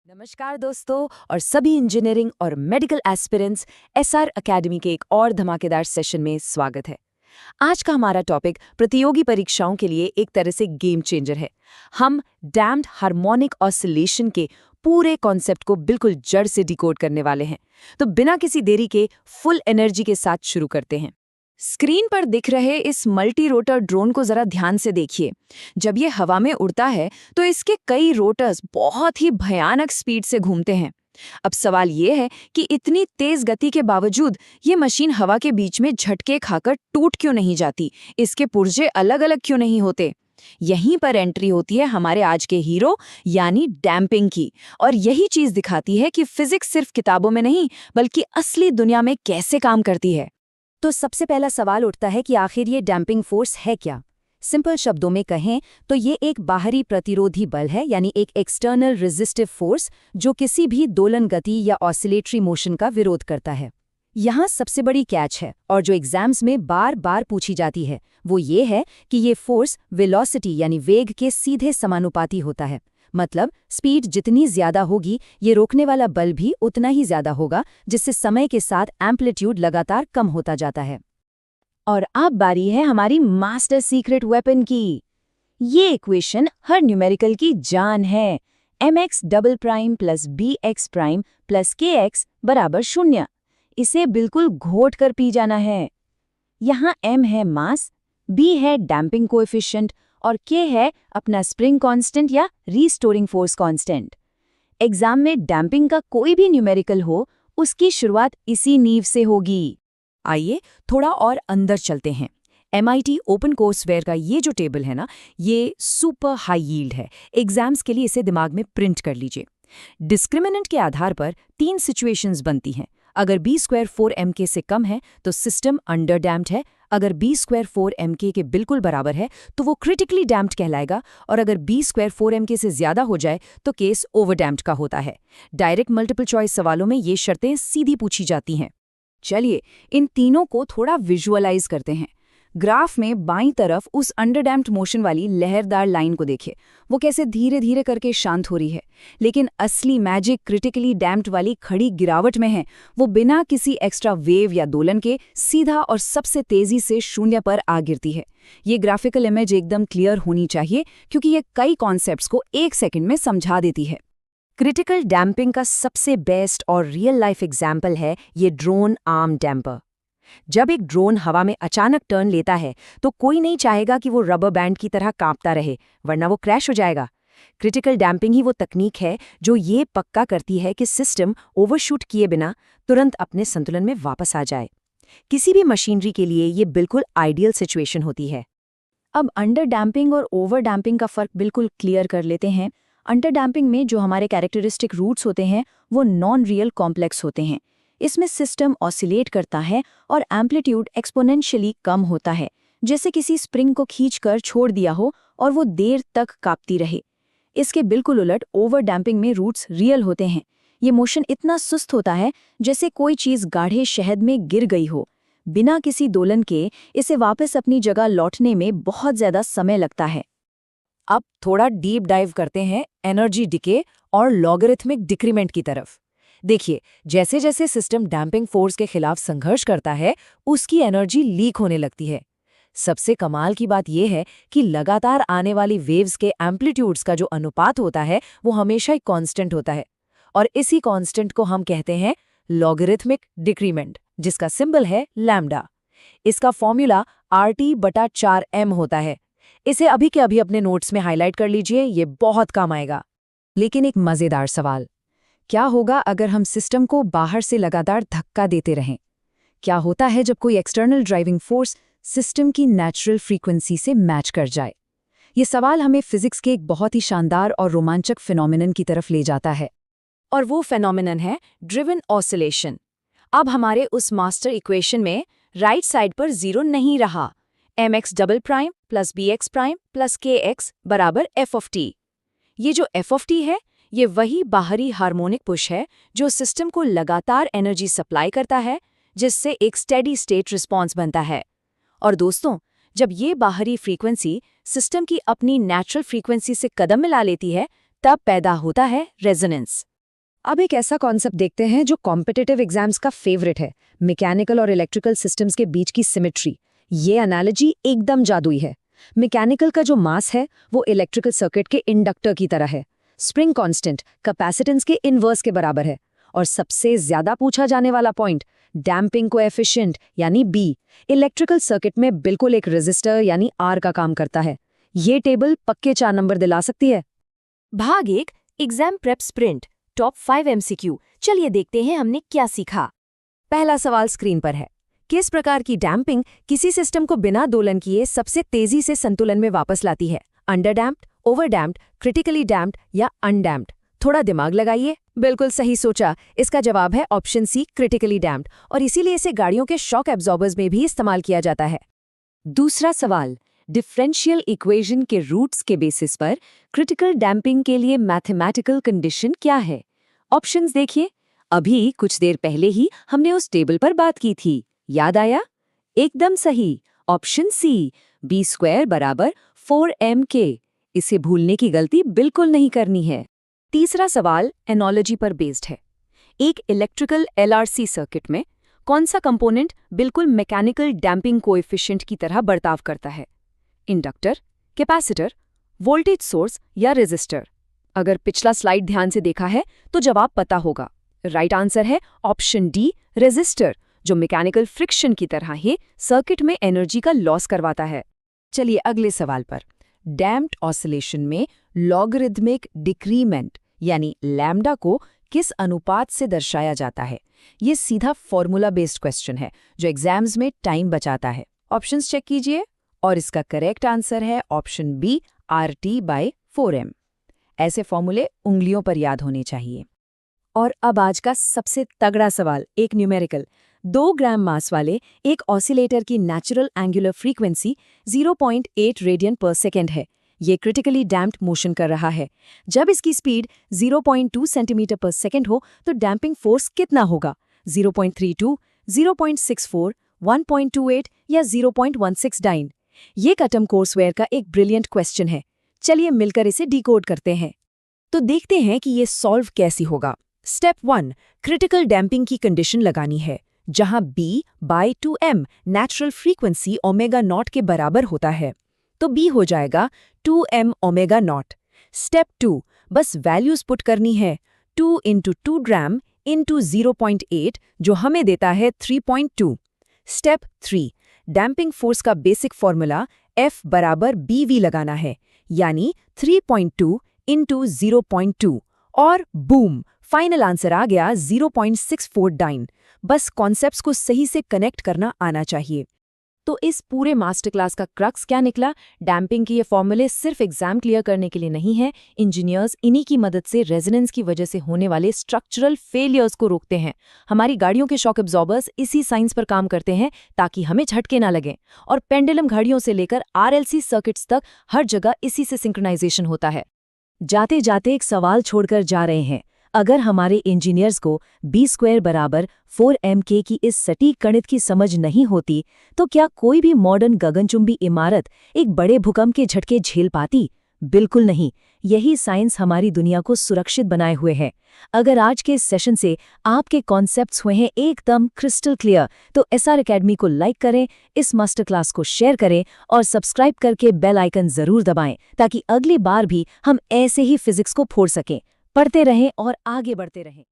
नमस्कार दोस्तों और सभी इंजीनियरिंग और मेडिकल एस्पिरेंट्स एसआर एकेडमी के एक और धमाकेदार सेशन में स्वागत है। आज का हमारा टॉपिक प्रतियोगी परीक्षाओं के लिए एक तरह से गेम चेंजर है। हम डैम्प्ड हार्मोनिक ऑसिलेशन के पूरे कॉन्सेप्ट को बिल्कुल जड़ से डिकोड करने वाले हैं। तो बिना किसी देरी के फुल एनर्जी के साथ शुरू करते हैं। स्क्रीन पर दिख रहे इस मल्टी रोटर ड्रोन को जरा ध्यान से देखिए। जब ये हवा में उड़ता है तो इसके कई रोटर्स बहुत ही भयानक स्पीड से घूमते हैं। अब सवाल ये है कि इतनी तेज गति के बावजूद ये मशीन हवा के बीच में झटके खाकर टूट क्यों नहीं जाती, इसके पुर्जे अलग अलग क्यों नहीं होते। यहीं पर एंट्री होती है हमारे आज के हीरो यानी डैम्पिंग की, और यही चीज दिखाती है कि फिजिक्स सिर्फ किताबों में नहीं बल्कि असली दुनिया में कैसे काम करती है। तो सबसे पहला सवाल उठता है कि आखिर ये डैम्पिंग फोर्स है क्या। सिंपल शब्दों में कहें तो ये एक बाहरी प्रतिरोधी बल है, यानी एक एक्सटर्नल रेजिस्टिव फोर्स जो किसी भी दोलन गति या ऑसिलेटरी मोशन का विरोध करता है। यहाँ सबसे बड़ी कैच है और जो एग्जाम्स में बार बार पूछी जाती है वो ये है कि ये फोर्स वेलोसिटी यानी वेग के सीधे समानुपाती होता है। मतलब स्पीड जितनी ज्यादा होगी ये रोकने वाला बल भी उतना ही ज्यादा होगा, जिससे समय के साथ एम्पलीट्यूड लगातार कम होता जाता है। और अब बारी है हमारी मास्टर सीक्रेट वेपन की। ये इक्वेशन हर न्यूमेरिकल की जान है। mx double prime plus bx prime plus kx बराबर 0। इसे बिल्कुल घोट कर पी जाना है। यहाँ m है मास, b है डैम्पिंग कोएफिशिएंट और k है अपना स्प्रिंग कांस्टेंट या रीस्टोरिंग फोर्स कांस्टेंट। एग्जाम में डैम्पिंग का कोई भी न्यूमेरिकल हो, उसकी शुरुआत इसी नींव से होगी। आइए थोड़ा और अंदर चलते हैं। MIT ओपन कोर्सवेयर का ये जो टेबल है ना, ये सुपर हाई यील्ड है। एग्जाम्स के लिए इसे दिमाग में प्रिंट कर लीजिए। डिस्क्रिमिनेंट के आधार पर 3 सिचुएशंस बनती हैं। अगर b² 4mk से कम है तो सिस्टम अंडर डैम्प्ड है, अगर b² 4mk के बिल्कुल बराबर है तो वो क्रिटिकली डैम्प्ड कहलाएगा, और अगर b² 4mk से ज्यादा हो जाए तो केस ओवर डैम्प्ड का होता है। डायरेक्ट मल्टीपल चॉइस सवालों में ये शर्तें सीधी पूछी जाती हैं। चलिए इन तीनों को थोड़ा विजुअलाइज करते हैं। ग्राफ में बाईं तरफ उस अंडरडैम्प्ड मोशन वाली लहरदार लाइन को देखिए, वो कैसे धीरे धीरे करके शांत हो रही है। लेकिन असली मैजिक क्रिटिकली डैम्प्ड वाली खड़ी गिरावट में है। वो बिना किसी एक्स्ट्रा वेव या दोलन के सीधा और सबसे तेजी से 0 पर आ गिरती है। ये ग्राफिकल इमेज एकदम क्लियर होनी चाहिए क्योंकि ये कई कॉन्सेप्ट्स को 1 सेकंड में समझा देती है। क्रिटिकल डैम्पिंग का सबसे बेस्ट और रियल लाइफ एग्जाम्पल है ये ड्रोन आर्म डैम्पर। जब एक ड्रोन हवा में अचानक टर्न लेता है तो कोई नहीं चाहेगा कि वो रबर बैंड की तरह कांपता रहे, वरना वो क्रैश हो जाएगा। क्रिटिकल डैम्पिंग ही वो तकनीक है जो ये पक्का करती है कि सिस्टम ओवरशूट किए बिना तुरंत अपने संतुलन में वापस आ जाए। किसी भी मशीनरी के लिए ये बिल्कुल आइडियल सिचुएशन होती है। अब अंडर डैम्पिंग और ओवर डैम्पिंग का फर्क बिल्कुल क्लियर कर लेते हैं। अंडर डैम्पिंग में जो हमारे कैरेक्टरिस्टिक रूट्स होते हैं वो नॉन रियल कॉम्प्लेक्स होते हैं। इसमें सिस्टम ऑसिलेट करता है और एम्पलीट्यूड एक्सपोनेंशियली कम होता है, जैसे किसी स्प्रिंग को खींचकर छोड़ दिया हो और वो देर तक कांपती रहे। इसके बिल्कुल उलट ओवर डैम्पिंग में रूट्स रियल होते हैं। ये मोशन इतना सुस्त होता है जैसे कोई चीज गाढ़े शहद में गिर गई हो। बिना किसी दोलन के इसे वापस अपनी जगह लौटने में बहुत ज्यादा समय लगता है। अब थोड़ा डीप डाइव करते हैं एनर्जी डिके और लॉगरिथमिक डिक्रीमेंट की तरफ। देखिए, जैसे जैसे सिस्टम डैम्पिंग फोर्स के खिलाफ संघर्ष करता है उसकी एनर्जी लीक होने लगती है। सबसे कमाल की बात यह है कि लगातार आने वाली वेव्स के एम्पलीट्यूड्स का जो अनुपात होता है वो हमेशा ही कांस्टेंट होता है, और इसी कांस्टेंट को हम कहते हैं लॉगरिथमिक डिक्रीमेंट, जिसका सिंबल है लैम्डा। इसका फॉर्मूला RT/4m होता है। इसे अभी के अभी अपने नोट्स में हाईलाइट कर लीजिए, ये बहुत काम आएगा। लेकिन एक मजेदार सवाल, क्या होगा अगर हम सिस्टम को बाहर से लगातार धक्का देते रहें? क्या होता है जब कोई एक्सटर्नल ड्राइविंग फोर्स सिस्टम की नेचुरल फ्रीक्वेंसी से मैच कर जाए? ये सवाल हमें फिजिक्स के एक बहुत ही शानदार और रोमांचक फिनोमिनन की तरफ ले जाता है, और वो फिनोमिनन है ड्रिवन ऑसिलेशन। अब हमारे उस मास्टर इक्वेशन में राइट साइड पर 0 नहीं रहा। mx double prime plus bx prime plus kx बराबर f(t). ये जो f(t) है ये वही बाहरी हार्मोनिक पुश है जो सिस्टम को लगातार एनर्जी सप्लाई करता है, जिससे एक स्टेडी स्टेट रिस्पॉन्स बनता है। और दोस्तों, जब ये बाहरी फ्रीक्वेंसी सिस्टम की अपनी नेचुरल फ्रीक्वेंसी से कदम मिला लेती है तब पैदा होता है रेजोनेंस। अब एक ऐसा कॉन्सेप्ट देखते हैं जो कॉम्पिटिटिव एग्जाम्स का फेवरेट है, मैकेनिकल और इलेक्ट्रिकल सिस्टम्स के बीच की सिमेट्री। ये एनालॉजी एकदम जादुई है। मैकेनिकल का जो मास है वो इलेक्ट्रिकल सर्किट के इंडक्टर की तरह है। स्प्रिंग कांस्टेंट कैपेसिटेंस के इनवर्स के बराबर है। और सबसे ज्यादा पूछा जाने वाला पॉइंट, डैम्पिंग कोएफिशिएंट यानी बी, इलेक्ट्रिकल सर्किट में बिल्कुल एक रेजिस्टर यानी आर का काम करता है। ये टेबल पक्के 4 नंबर दिला सकती है। भाग 1 exam prep sprint top 5 MCQ. चलिए देखते हैं हमने क्या सीखा। पहला सवाल स्क्रीन पर है। किस प्रकार की डैम्पिंग किसी सिस्टम को बिना दोलन किए सबसे तेजी से संतुलन में वापस लाती है? Under damped, over damped, critically damped या अनडैम्प्ड? थोड़ा दिमाग लगाइए। बिल्कुल सही सोचा। इसका जवाब है ऑप्शन सी, क्रिटिकली डैम्प्ड, और इसीलिए इसे गाड़ियों के शॉक एब्जॉर्बर्स में भी इस्तेमाल किया जाता है। दूसरा सवाल, डिफरेंशियल इक्वेशन के रूट्स के बेसिस पर क्रिटिकल डैम्पिंग के लिए मैथमेटिकल कंडीशन क्या है? ऑप्शंस देखिए। अभी कुछ देर पहले ही हमने उस टेबल पर बात की थी, याद आया? एकदम सही, ऑप्शन सी, b² बराबर 4mk। इसे भूलने की गलती बिल्कुल नहीं करनी है। तीसरा सवाल एनोलॉजी पर बेस्ड है। एक इलेक्ट्रिकल LRC सर्किट में कौन सा कंपोनेंट बिल्कुल मैकेनिकल डैम्पिंग कोएफिशिएंट की तरह बर्ताव करता है? इंडक्टर, कैपेसिटर, वोल्टेज सोर्स या रेजिस्टर? अगर पिछला स्लाइड ध्यान से देखा है तो जवाब पता होगा। राइट आंसर है ऑप्शन डी, रेजिस्टर, जो मैकेनिकल फ्रिक्शन की तरह ही सर्किट में एनर्जी का लॉस करवाता है। चलिए अगले सवाल पर। डैम्प्ड ऑसिलेशन में लॉगरिथमिक डिक्रीमेंट यानी लैम्डा को किस अनुपात से दर्शाया जाता है? ये सीधा फॉर्मूला बेस्ड क्वेश्चन है जो एग्जाम्स में टाइम बचाता है। ऑप्शंस चेक कीजिए और इसका करेक्ट आंसर है ऑप्शन बी, RT/4m। ऐसे फॉर्मूले उंगलियों पर याद होने चाहिए। और अब आज का सबसे तगड़ा सवाल, एक न्यूमेरिकल। 2 ग्राम मास वाले एक ऑसिलेटर की नेचुरल एंगुलर फ्रीक्वेंसी 0.8 रेडियन पर सेकेंड है। ये क्रिटिकली डैम्प्ड मोशन कर रहा है। जब इसकी स्पीड 0.2 सेंटीमीटर पर सेकेंड हो तो डैम्पिंग फोर्स कितना होगा? 0.32, 0.64, 1.28 या 0.169? ये कटम कोर्सवेयर का एक ब्रिलियंट क्वेश्चन है। चलिए मिलकर इसे डिकोड करते हैं। तो देखते हैं कि ये सॉल्व कैसी होगा। स्टेप 1, क्रिटिकल डैम्पिंग की कंडीशन लगानी है, जहां B/2m natural frequency omega naught के बराबर होता है। तो B हो जाएगा 2m ओमेगा नॉट। स्टेप 2, बस वैल्यूज पुट करनी है। 2 × 2 ग्राम × 0.8 जो हमें देता है 3.2। स्टेप 3, डैम्पिंग फोर्स का बेसिक फॉर्मूला F बराबर BV लगाना है, यानी 3.2 × 0.2, और बूम, फाइनल आंसर आ गया 0.649। बस कॉन्सेप्ट्स को सही से कनेक्ट करना आना चाहिए। तो इस पूरे मास्टर क्लास का क्रक्स क्या निकला? डैम्पिंग के ये फॉर्मूले सिर्फ एग्जाम क्लियर करने के लिए नहीं है। इंजीनियर्स इन्हीं की मदद से रेजोनेंस की वजह से होने वाले स्ट्रक्चरल फेलियर्स को रोकते हैं। हमारी गाड़ियों के शॉक एब्जॉर्बर्स इसी साइंस पर काम करते हैं ताकि हमें झटके ना लगें। और पेंडुलम घड़ियों से लेकर RLC सर्किट्स तक हर जगह इसी से सिंक्रोनाइजेशन होता है। जाते जाते एक सवाल छोड़कर जा रहे हैं। अगर हमारे इंजीनियर्स को B² बराबर 4mk की इस सटीक गणित की समझ नहीं होती तो क्या कोई भी मॉडर्न गगनचुंबी इमारत एक बड़े भूकंप के झटके झेल पाती? बिल्कुल नहीं। यही साइंस हमारी दुनिया को सुरक्षित बनाए हुए है। अगर आज के इस सेशन से आपके कॉन्सेप्ट्स हुए हैं एकदम क्रिस्टल क्लियर तो SR एकेडमी को लाइक करें, इस मास्टर क्लास को शेयर करें और सब्सक्राइब करके बेल आइकन जरूर दबाएं ताकि अगली बार भी हम ऐसे ही फिजिक्स को फोड़ सकें। पढ़ते रहें और आगे बढ़ते रहें।